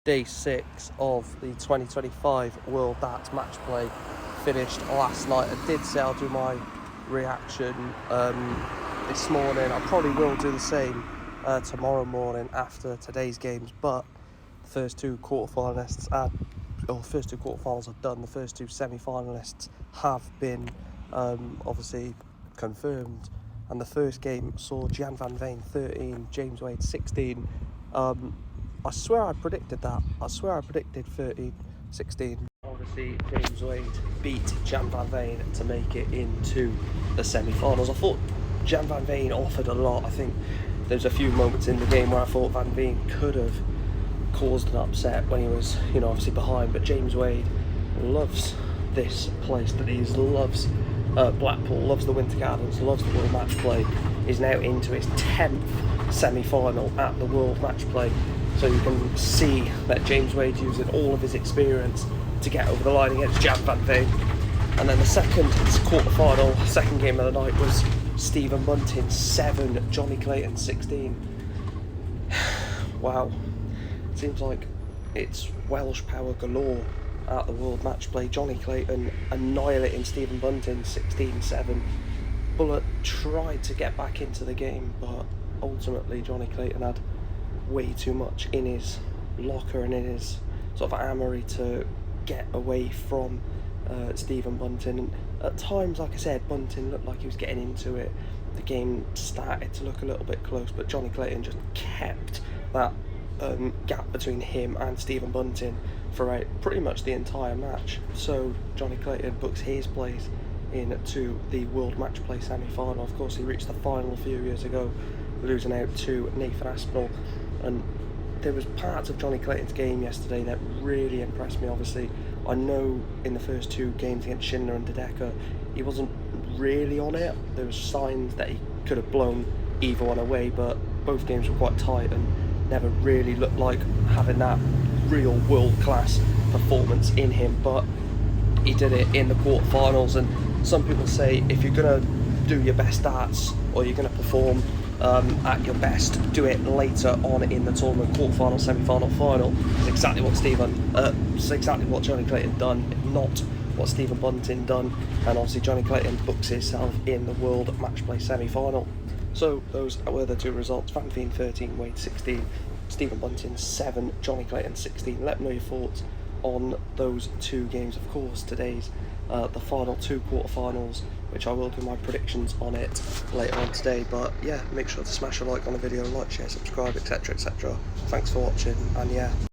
day 6 of the 2025 World Darts Match Play finished last night. I did say I'll do my reaction this morning. I probably will do the same tomorrow morning after today's games, but the first two quarterfinalists are done. The first two semi-finalists have been obviously confirmed, and the first game saw Jan van Veen 13, James Wade 16. I swear I predicted that. I swear I predicted 13-16. Obviously, James Wade beat Jan van Veen to make it into the semi-finals. I thought Jan van Veen offered a lot. I think there's a few moments in the game where I thought Van Veen could have caused an upset when he was, obviously behind. But James Wade loves this place that he is, loves Blackpool, loves the Winter Gardens, loves the World Match Play. Is now into his 10th semi-final at the World Match Play. So you can see that James Wade using all of his experience to get over the line against Jan van Veen. And then the second quarter-final, second game of the night, was Stephen Bunting 7, Johnny Clayton 16. Wow. Seems like it's Welsh power galore at the World Match Play. Johnny Clayton annihilating Stephen Bunting 16-7. Bullet tried to get back into the game, but ultimately Johnny Clayton had way too much in his locker and in his sort of armoury to get away from Stephen Bunting. And at times, like I said, Bunting looked like he was getting into it. The game started to look a little bit close, but Johnny Clayton just kept that gap between him and Stephen Bunting throughout pretty much the entire match. So Johnny Clayton books his place into the World Match Play semi-final. Of course, he reached the final a few years ago, losing out to Nathan Aspinall. And there was parts of Johnny Clayton's game yesterday that really impressed me. Obviously, I know in the first two games against Schindler and Dedeker, he wasn't really on it. There was signs that he could have blown either one away, but both games were quite tight and never really looked like having that real world-class performance in him. But he did it in the quarterfinals, and some people say if you're going to do your best darts or you're going to perform at your best, do it later on in the tournament. Quarterfinal, semi-final, final is exactly what Johnny Clayton done, not what Stephen Bunting done. And obviously Johnny Clayton books himself in the World Match Play semi-final. So those were the two results: Van Veen 13, Wade 16, Stephen Bunting 7, Johnny Clayton 16. Let me know your thoughts on those two games. Of course, today's the final two quarterfinals, which I will do my predictions on it later on today. But yeah, make sure to smash a like on the video, like, share, subscribe, etc, etc. Thanks for watching, and yeah.